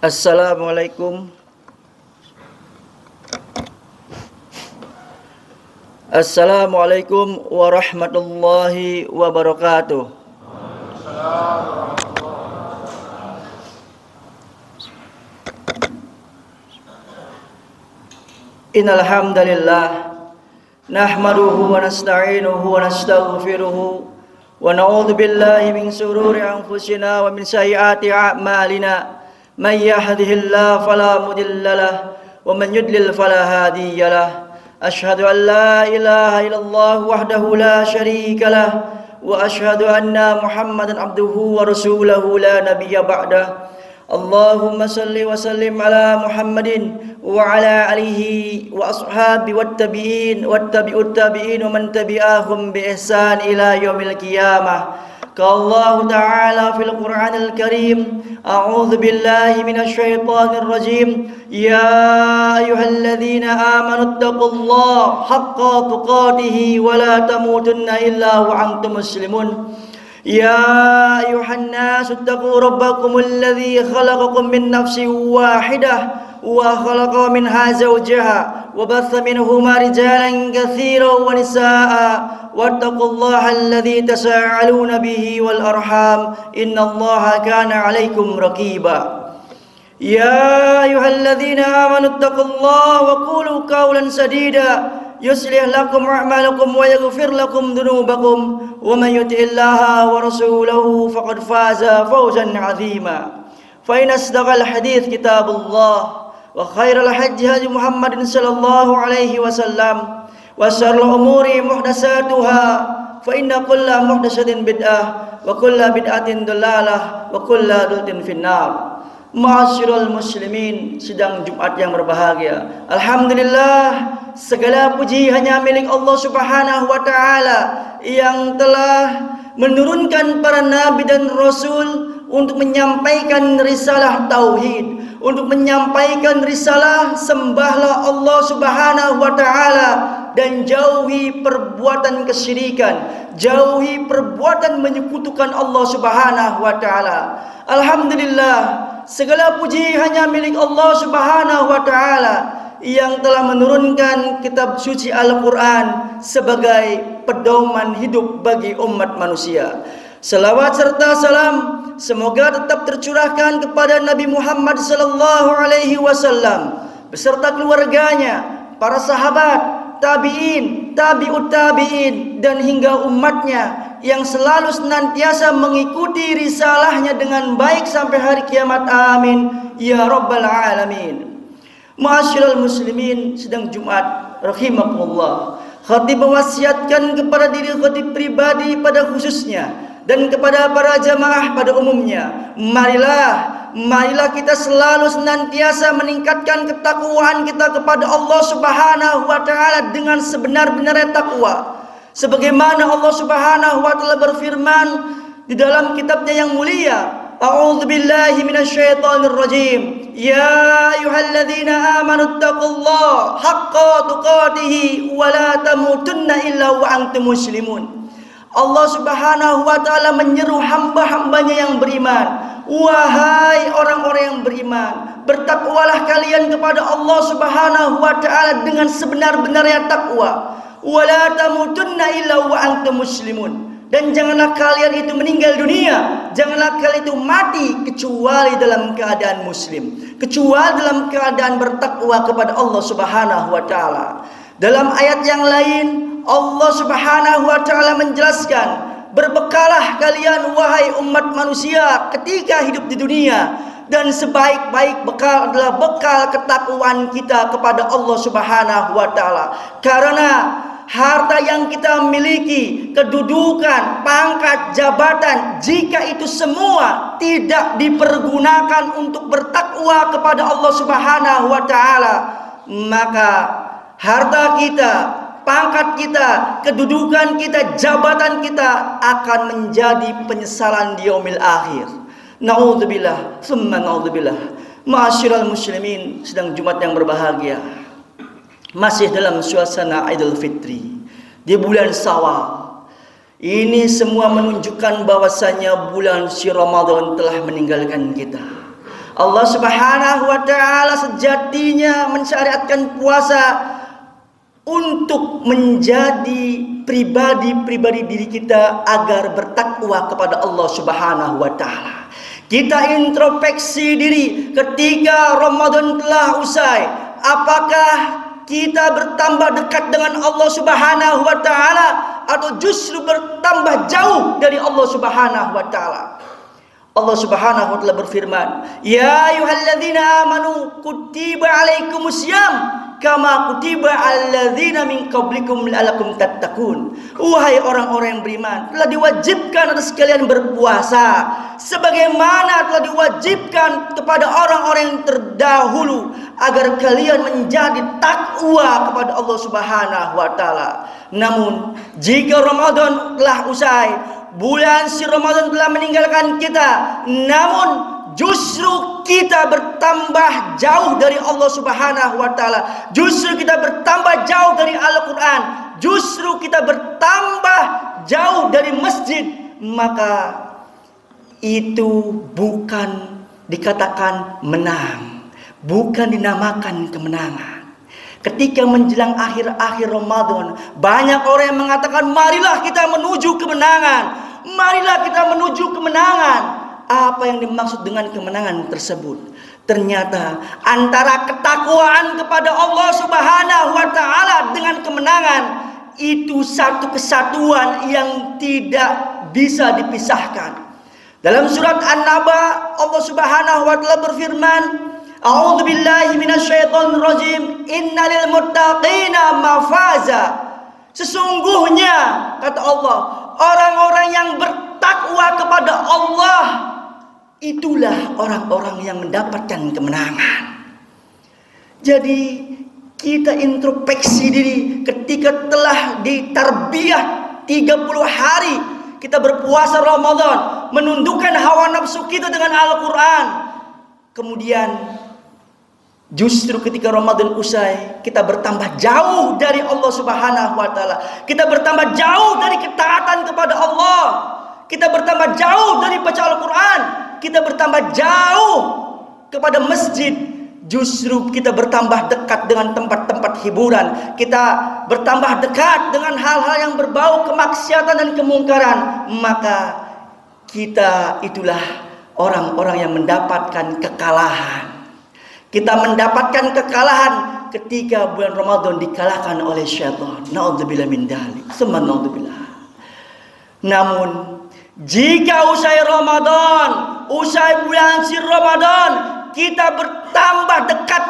Assalamualaikum. Assalamualaikum warahmatullahi wabarakatuh. Innal hamdalillah nahmaduhu wa nasta'inuhu wa nastaghfiruhu wa na'udzu billahi min shururi anfusina wa min sayyiati a'malina. Man yahdihillahu fala mudilla lahu wa man yudlil fala hadiya lahu. Asyhadu an la ilaha illallah wahdahu la syarika lahu wa asyhadu anna Muhammadan abduhu wa rasuluhu la nabiyya ba'dah. Allahumma salli wa sallim ala Muhammadin wa ala alihi wa ashabi wattabi'in wattabi'ut tabi'in wa man tabi'ahum bi ihsan ila yaumil qiyamah. Qala ta'ala fil Qur'anil Karim, a'udzu billahi minasy syaithanir rajim. Ya ayyuhalladzina amanu taqullaha haqqa tuqatih wa la tamutunna illa wa antum muslimun. Ya ayuhan nas ittaqu rabbakum alladzi khalaqakum min nafsin wahidah wa khalaqa minha zawjaha wa batha minhuma rijalan katsiran wa nisaa'a wattaqullaha alladzi tasaaluna bihi wal arham innallaha kana 'alaikum raqiba. Ya ayyuhalladzina amanu ittaqullaha wa qulu qawlan sadida yuslih lakum a'malakum wa yaghfir lakum dhunubakum wa man yuti'illaha wa rasulahu faqad faza fawzan 'azima. Fa in asdaqal hadits kitabullah wa khairal hadi hadi Muhammadin sallallahu alaihi wasallam wa syarrul umuri muhdatsatuha fa inna kulla muhdatsatin bid'ah wa kulla bid'atin dhalalah wa kulla dhalatin finnar. Ma'asyiral muslimin, sidang Jumat yang berbahagia. Alhamdulillah, segala puji hanya milik Allah Subhanahu wa taala yang telah menurunkan para nabi dan rasul untuk menyampaikan risalah tauhid, untuk menyampaikan risalah sembahlah Allah Subhanahu wa taala dan jauhi perbuatan kesyirikan, jauhi perbuatan menyekutukan Allah Subhanahu wa taala. Alhamdulillah, segala puji hanya milik Allah Subhanahu wa taala yang telah menurunkan kitab suci Al-Qur'an sebagai pedoman hidup bagi umat manusia. Salawat serta salam semoga tetap tercurahkan kepada Nabi Muhammad sallallahu alaihi wasallam beserta keluarganya, para sahabat, tabi'in, tabi'ut tabi'in dan hingga umatnya yang selalu senantiasa mengikuti risalahnya dengan baik sampai hari kiamat. Amin ya rabbal alamin. Ma'asyiral muslimin, sidang Jumat rahimakumullah. Khatib mewasiatkan kepada diri khatib pribadi pada khususnya dan kepada para jamaah pada umumnya, marilah kita selalu senantiasa meningkatkan ketakwaan kita kepada Allah Subhanahu wa taala dengan sebenar-benarnya takwa. Sebagaimana Allah Subhanahu wa taala berfirman di dalam kitabnya yang mulia, a'udzu billahi minasyaitonir rajim. Ya ayyuhalladzina amanu taqullaha haqqa tuqatih wa la tamutunna illa wa antum muslimun. Allah Subhanahu wa taala menyeru hamba-hambanya yang beriman, wahai orang-orang yang beriman, bertakwalah kalian kepada Allah Subhanahu wa taala dengan sebenar-benarnya takwa. Wala tamutunna illa wa antum muslimun. Dan janganlah kalian itu meninggal dunia, janganlah kalian itu mati kecuali dalam keadaan muslim, kecuali dalam keadaan bertakwa kepada Allah Subhanahu wa taala. Dalam ayat yang lain Allah Subhanahu wa taala menjelaskan, berbekalah kalian wahai umat manusia ketika hidup di dunia, dan sebaik-baik bekal adalah bekal ketakwaan kita kepada Allah Subhanahu wa taala. Karena harta yang kita miliki, kedudukan, pangkat, jabatan, jika itu semua tidak dipergunakan untuk bertakwa kepada Allah Subhanahu wa taala, maka harta kita, pangkat kita, kedudukan kita, jabatan kita akan menjadi penyesalan di yaumil akhir. Naudzubillah, tsumma naudzubillah. Ma'asyiral muslimin, sedang Jumat yang berbahagia, masih dalam suasana Idul Fitri di bulan Syawal. Ini semua menunjukkan bahwasanya bulan si Ramadan telah meninggalkan kita. Allah Subhanahu wa taala sejatinya mensyariatkan puasa untuk menjadi pribadi diri kita agar bertakwa kepada Allah Subhanahu wa taala. Kita introspeksi diri ketika Ramadan telah usai. Apakah kita bertambah dekat dengan Allah Subhanahu wa taala atau justru bertambah jauh dari Allah Subhanahu wa taala? Allah Subhanahu wa taala berfirman, "Ya ayyuhalladzina amanu kutiba alaikumusiyam kama kutiba alladzina min qablikum la'allakum tattaqun." Wahai orang-orang yang beriman, telah diwajibkan atas kalian berpuasa sebagaimana telah diwajibkan kepada orang-orang yang terdahulu agar kalian menjadi takwa kepada Allah Subhanahu wa taala. Namun, jika Ramadan telah usai, bulan si Ramadan telah meninggalkan kita, namun justru kita bertambah jauh dari Allah Subhanahu wa taala. Justru kita bertambah jauh dari Al-Qur'an. Justru kita bertambah jauh dari masjid. Maka itu bukan dikatakan menang, bukan dinamakan kemenangan. Ketika menjelang akhir-akhir Ramadan, banyak orang yang mengatakan, marilah kita menuju kemenangan, marilah kita menuju kemenangan. Apa yang dimaksud dengan kemenangan tersebut? Ternyata antara ketakwaan kepada Allah Subhanahu wa taala dengan kemenangan itu satu kesatuan yang tidak bisa dipisahkan. Dalam surat An-Naba, Allah Subhanahu wa taala berfirman, "A'udzu billahi minasyaitonir rajim. Innalil muttaqina mafaza." Sesungguhnya, kata Allah, orang-orang yang bertakwa kepada Allah itulah orang-orang yang mendapatkan kemenangan. Jadi kita introspeksi diri ketika telah ditarbiyah 30 hari kita berpuasa Ramadan, menundukkan hawa nafsu kita dengan Al-Qur'an. Kemudian justru ketika Ramadan usai, kita bertambah jauh dari Allah Subhanahu wa taala. Kita bertambah jauh dari ketaatan kepada Allah. Kita bertambah jauh dari baca Al-Qur'an. Kita bertambah jauh kepada masjid. Justru kita bertambah dekat dengan tempat-tempat hiburan. Kita bertambah dekat dengan hal-hal yang berbau kemaksiatan dan kemungkaran. Maka kita itulah orang-orang yang mendapatkan kekalahan. Kita mendapatkan kekalahan ketika bulan Ramadan dikalahkan oleh syaitan. Na'udzubillah min dzalik. Summa na'udzubillah. Namun jika usai Ramadan, usai bulan si Ramadan, kita bertambah dekat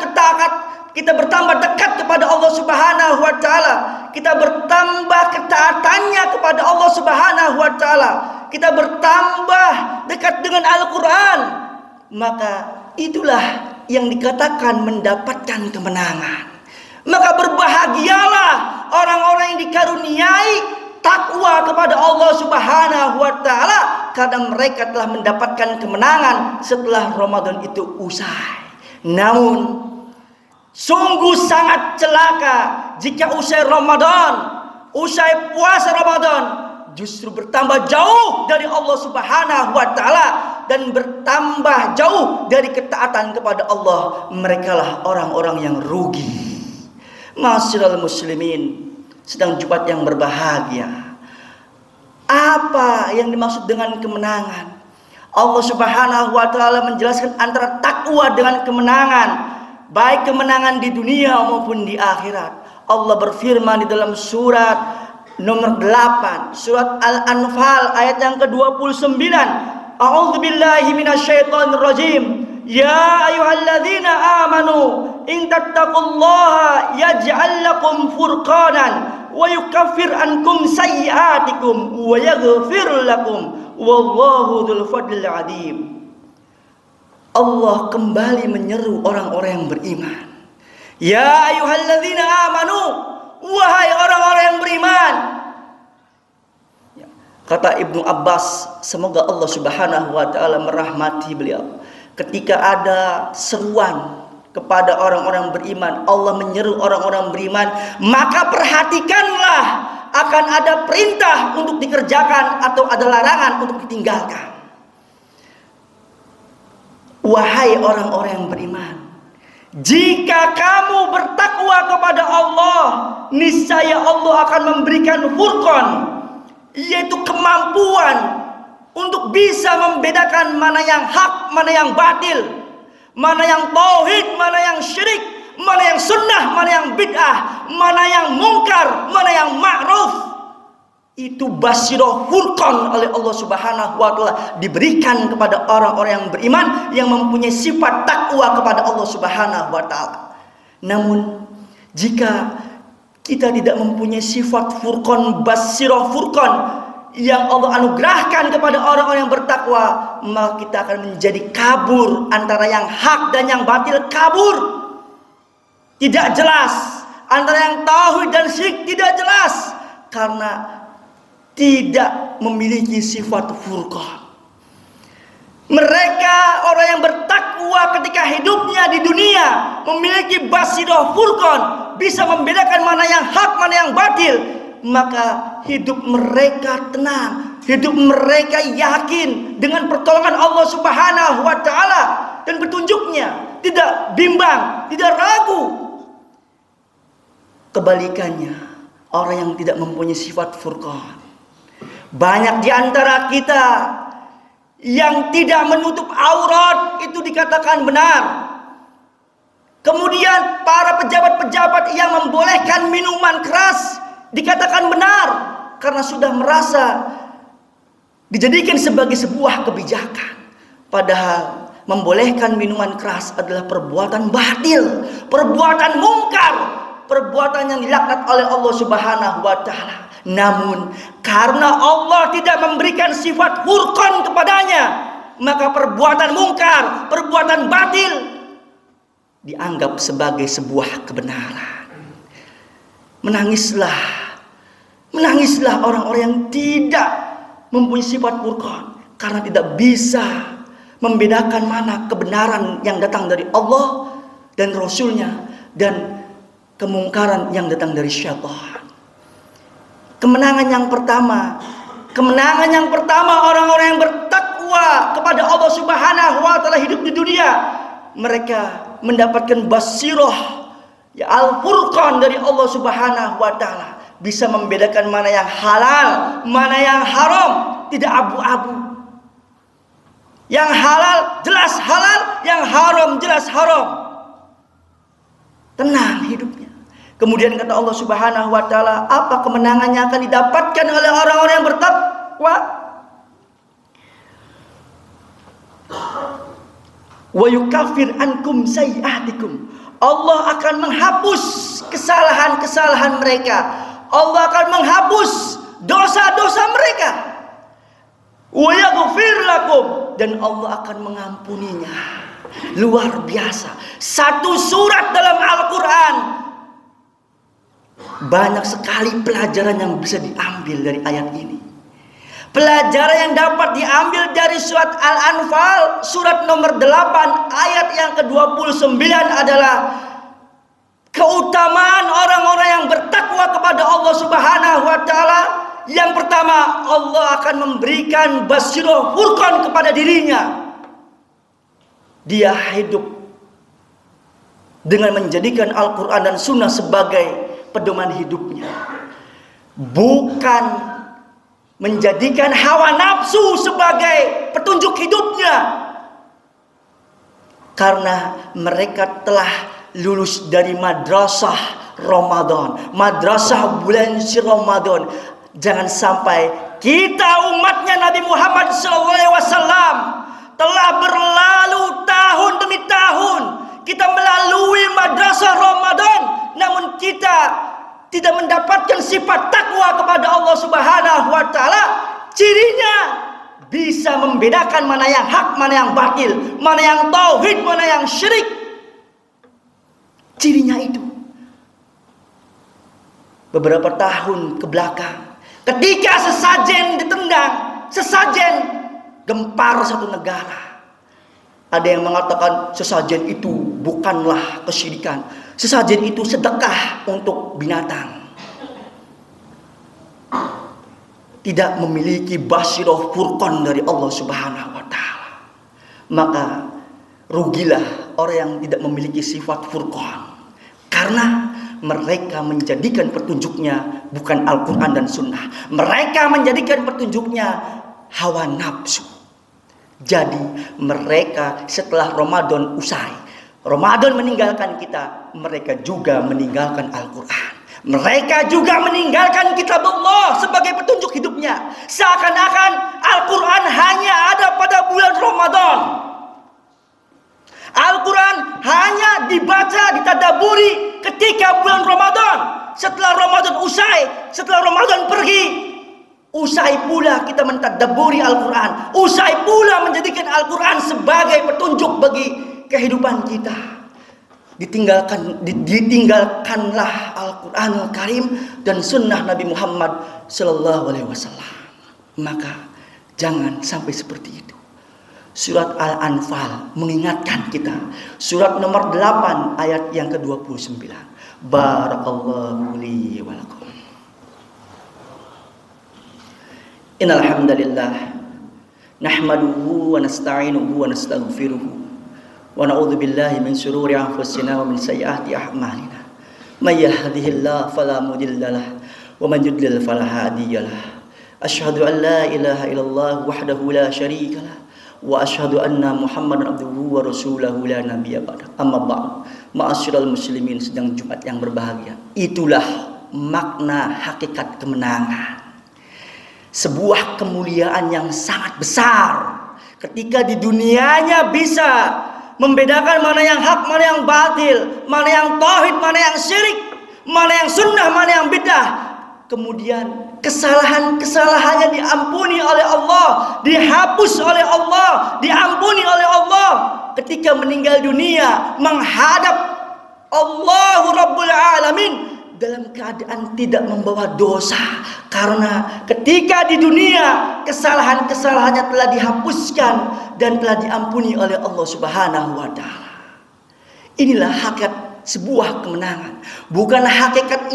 kita bertambah dekat kepada Allah Subhanahu wa taala. Kita bertambah ketaatannya kepada Allah Subhanahu wa taala. Kita bertambah dekat dengan Al-Qur'an. Maka itulah yang dikatakan mendapatkan kemenangan. Maka berbahagialah orang-orang yang dikaruniai takwa kepada Allah Subhanahu wa taala karena mereka telah mendapatkan kemenangan setelah Ramadan itu usai. Namun sungguh sangat celaka jika usai Ramadan, usai puasa Ramadan justru bertambah jauh dari Allah Subhanahu wa taala dan bertambah jauh dari ketaatan kepada Allah. Merekalah orang-orang yang rugi. Ma'asyiral muslimin, sedang Jumat yang berbahagia. Apa yang dimaksud dengan kemenangan? Allah Subhanahu wa taala menjelaskan antara takwa dengan kemenangan, baik kemenangan di dunia maupun di akhirat. Allah berfirman di dalam surat nomor 8, surat Al-Anfal ayat yang ke-29. A'udzu billahi minasyaitonir rajim. Ya ayyuhalladzina amanu in tattaqullaha yaj'al lakum furqanan wa yukaffir ankum sayyi'atikum wa yaghfir lakum wallahu dzul fadlil adzim. Allah kembali menyeru orang-orang yang beriman. Ya ayyuhalladzina amanu, wahai orang-orang yang beriman. Kata Ibnu Abbas, semoga Allah Subhanahu wa taala merahmati beliau. Ketika ada seruan kepada orang-orang beriman, Allah menyeru orang-orang beriman, maka perhatikanlah akan ada perintah untuk dikerjakan atau ada larangan untuk ditinggalkan. Wahai orang-orang yang beriman, jika kamu bertakwa kepada Allah, niscaya Allah akan memberikan furqan, yaitu kemampuan untuk bisa membedakan mana yang hak, mana yang batil, mana yang tauhid, mana yang syirik, mana yang sunnah, mana yang bid'ah, mana yang mungkar, mana yang ma'ruf. Itu basirah furqan oleh Allah Subhanahu wa taala, diberikan kepada orang-orang yang beriman yang mempunyai sifat takwa kepada Allah Subhanahu wa taala. Namun jika kita tidak mempunyai sifat furqan, basirah furqan yang Allah anugerahkan kepada orang-orang yang bertakwa, maka kita akan menjadi kabur antara yang hak dan yang batil, kabur. Tidak jelas antara yang tauhid dan syirik, tidak jelas karena tidak memiliki sifat furqan. Mereka orang yang bertakwa ketika hidupnya di dunia memiliki basirah furqan, bisa membedakan mana yang hak, mana yang batil, maka hidup mereka tenang, hidup mereka yakin dengan pertolongan Allah Subhanahu wa taala dan petunjuknya, tidak bimbang, tidak ragu. Kebalikannya, orang yang tidak mempunyai sifat furqan, banyak di antara kita yang tidak menutup aurat itu dikatakan benar. Kemudian para pejabat-pejabat yang membolehkan minuman keras dikatakan benar karena sudah merasa dijadikan sebagai sebuah kebijakan. Padahal membolehkan minuman keras adalah perbuatan batil, perbuatan mungkar, perbuatan yang dilaknat oleh Allah Subhanahu wa taala. Namun karena Allah tidak memberikan sifat furqan kepadanya, maka perbuatan mungkar, perbuatan batil dianggap sebagai sebuah kebenaran. Menangislah orang-orang yang tidak mempunyai sifat furqan karena tidak bisa membedakan mana kebenaran yang datang dari Allah dan Rasulnya dan kemungkaran yang datang dari syaitan. Kemenangan yang pertama orang-orang yang bertakwa kepada Allah Subhanahu wa taala hidup di dunia, mereka mendapatkan basirah, ya, al-furqan dari Allah Subhanahu wa taala, bisa membedakan mana yang halal, mana yang haram, tidak abu-abu. Yang halal jelas halal, yang haram jelas haram. Tenang hidupnya. Kemudian kata Allah Subhanahu wa taala, apa kemenangannya akan didapatkan oleh orang-orang yang bertakwa? Wa yukaffir ankum sayiatikum. Allah akan menghapus kesalahan-kesalahan mereka. Allah akan menghapus dosa-dosa mereka. Wa yaghfir lakum, dan Allah akan mengampuninya. Luar biasa. Satu surat dalam Al-Qur'an, banyak sekali pelajaran yang bisa diambil dari ayat ini. Pelajaran yang dapat diambil dari surat Al-Anfal, surat nomor 8 ayat yang ke-29 adalah keutamaan orang-orang yang bertakwa kepada Allah Subhanahu wa taala. Yang pertama, Allah akan memberikan basirah furqan kepada dirinya. Dia hidup dengan menjadikan Al-Quran dan Sunnah sebagai pedoman hidupnya, bukan menjadikan hawa nafsu sebagai petunjuk hidupnya. Karena mereka telah lulus dari madrasah Ramadan, madrasah bulan Ramadan. Jangan sampai kita umatnya Nabi Muhammad SAW telah berlalu tahun demi tahun, kita melalui madrasah Ramadan, namun kita tidak mendapatkan sifat takwa kepada Allah Subhanahu wa taala. Cirinya bisa membedakan mana yang hak, mana yang batil, mana yang tauhid, mana yang syirik. Cirinya itu. Beberapa tahun ke belakang, ketika sesajen ditendang, sesajen gempar satu negara, ada yang mengatakan sesajen itu bukanlah kesyirikan, sesajen itu sedekah untuk binatang. Tidak memiliki basirah furqan dari Allah Subhanahu wa taala. Maka Rugilah orang yang tidak memiliki sifat furqan, karena mereka menjadikan petunjuknya bukan Al-Quran dan Sunnah. Mereka menjadikan petunjuknya hawa nafsu. Jadi mereka setelah Ramadan usai, Ramadan meninggalkan kita, mereka juga meninggalkan Al-Quran. Mereka juga meninggalkan kitab Allah sebagai petunjuk hidupnya. Seakan-akan Al-Quran hanya ada pada bulan Ramadan. Al-Quran hanya dibaca, ditadaburi ketika bulan Ramadan. Setelah Ramadan usai, setelah Ramadan pergi, usai pula kita mentadaburi Al-Quran. Usai pula menjadikan Al-Quran sebagai petunjuk bagi kehidupan kita. Ditinggalkanlah Al-Quranul Karim dan Sunnah Nabi Muhammad Sallallahu Alaihi Wasallam. Maka jangan sampai seperti itu. Surat Al-Anfal mengingatkan kita. Surat nomor 8 ayat yang ke-29. Barakallahu li wa lakum. Innal hamdalillah nahmaduhu wa nasta'inuhu wa nastaghfiruhu wa na'udzu billahi min shururi anfusina wa min sayyiati a'malina. May yahdihillahu fala mudilla lahu wa man yudlil fala hadiya lahu. Asyhadu an la ilaha illallah wahdahu la syarika lahu wa asyhadu anna Muhammadan abduhu wa rasuluhu la nabiyya ba'da. Amma ba'd. Ma'asyiral muslimin, sedang Jumat yang berbahagia. Itulah makna hakikat kemenangan. Sebuah kemuliaan yang sangat besar ketika di dunianya bisa membedakan mana yang hak, mana yang batil, mana yang tauhid, mana yang syirik, mana yang sunnah, mana yang bidah. Kemudian kesalahan-kesalahannya diampuni oleh Allah, dihapus oleh Allah, diampuni oleh Allah. Ketika meninggal dunia menghadap Allahu Rabbul Alamin dalam keadaan tidak membawa dosa, karena ketika di dunia kesalahan-kesalahannya telah dihapuskan dan telah diampuni oleh Allah Subhanahu wa taala. Inilah hakikat sebuah kemenangan, bukan hakikat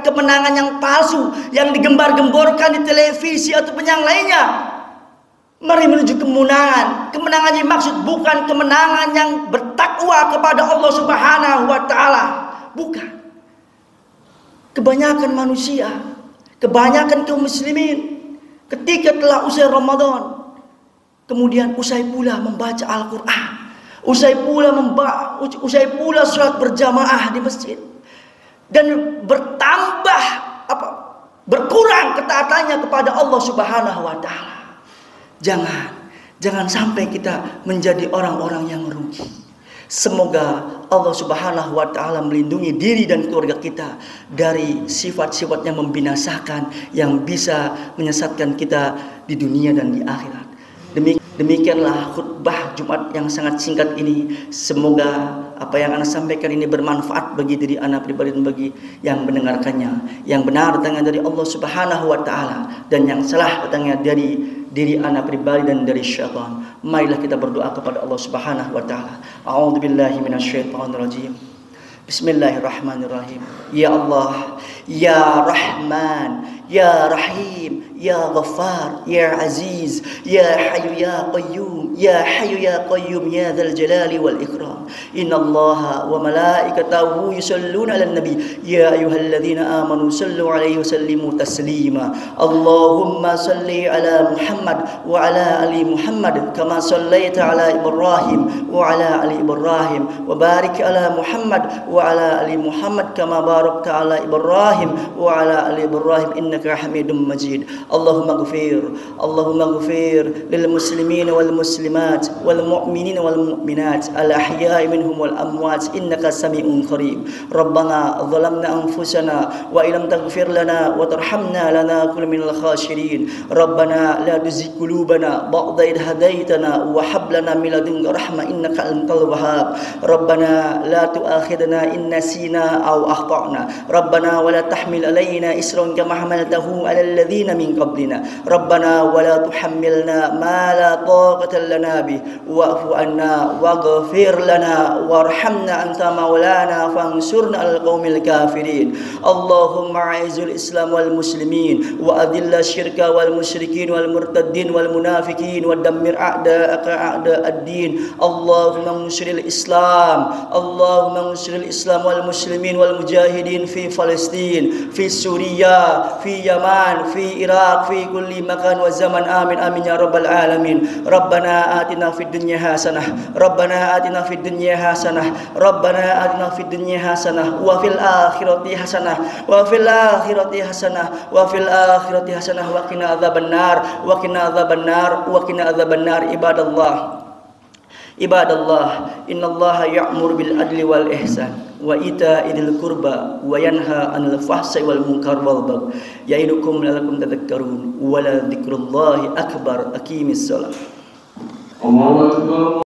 kemenangan yang palsu yang digembar-gemborkan di televisi ataupun yang lainnya. Mari menuju kemenangan. Kemenangan yang dimaksud bukan kemenangan yang bertakwa kepada Allah Subhanahu wa taala, bukan. Kebanyakan manusia, kebanyakan kaum muslimin ketika telah usai Ramadan, kemudian usai pula membaca Al-Quran, usai pula sholat berjamaah di masjid, dan berkurang ketaatannya kepada Allah Subhanahu wa taala. Jangan sampai kita menjadi orang-orang yang merugi. Semoga Allah Subhanahu wa taala melindungi diri dan keluarga kita dari sifat-sifat yang membinasakan, yang bisa menyesatkan kita di dunia dan di akhirat. Demikianlah khutbah Jumat yang sangat singkat ini. Semoga apa yang Anda sampaikan ini bermanfaat bagi diri Anda pribadi dan bagi yang mendengarkannya. Yang benar datangnya dari Allah Subhanahu wa taala, dan yang salah datangnya dari diri Anda pribadi dan dari syaitan. Marilah kita berdoa kepada Allah Subhanahu wa taala. A'udzubillahi minasyaitonirrajim. Bismillahirrahmanirrahim. Ya Allah, ya Rahman, ya Rahim, ya Ghaffar, ya Aziz, ya Hayyu ya Qayyum, ya Hayyu ya Qayyum, ya Dzal Jalali wal Ikram. Innallaha wa malaikatahu yusalluna 'alan nabi, ya ayyuhalladzina amanu sallu 'alaihi wa sallimu taslima. Allahumma salli 'ala Muhammad wa 'ala ali Muhammad kama sallaita 'ala Ibrahim wa 'ala ali Ibrahim, wa barik 'ala Muhammad wa 'ala ali Muhammad kama barakta 'ala Ibrahim wa 'ala ali Ibrahim innaka Hamidum Majid. Allahumma ghfir lil muslimin wal muslimat wal mu'minin wal mu'minat al ahya'i minhum wal amwat innaka sami'un qarib. Rabbana zalamna anfusana wa illam taghfir lana wa tarhamna lanakun minal khasirin. Rabbana la tuzigh qulubana ba'da idh hadaitana wa hab lana min ladunka rahmah innaka antal wahhab. Rabbana la tu'akhidna in nasina aw akhtana. Rabbana wa la tahmil alaina isran kama hamaltahu 'alal ladzina min قبلنا ربنا ولا تحملنا ما لا طاقة لنا به واعف عنا واغفر لنا وارحمنا أنت مولانا فانصرنا على القوم الكافرين اللهم أعز الإسلام والمسلمين وأذل الشرك والمشركين والمرتدين والمنافقين ودمر أعداءك أعداء الدين اللهم انصر الإسلام اللهم انصر الإسلام والمسلمين والمجاهدين في فلسطين في سوريا في يمن في العراق في كل مكان وزمن آمين آمين يا رب العالمين ربنا آتنا في الدنيا حسنة ربنا آتنا في الدنيا حسنة ربنا آتنا في الدنيا حسنة وفي الآخرة حسنة وفي الآخرة حسنة وفي الآخرة حسنة وقنا عذاب النار وقنا عذاب النار وقنا عذاب النار عباد الله إن الله يأمر بالعدل والإحسان وإيتاء ذي القربى وينهى عن الفحشاء والمنكر والبغي يعظكم لعلكم تذكرون ولذكر الله أكبر أقيموا الصلاة الله أكبر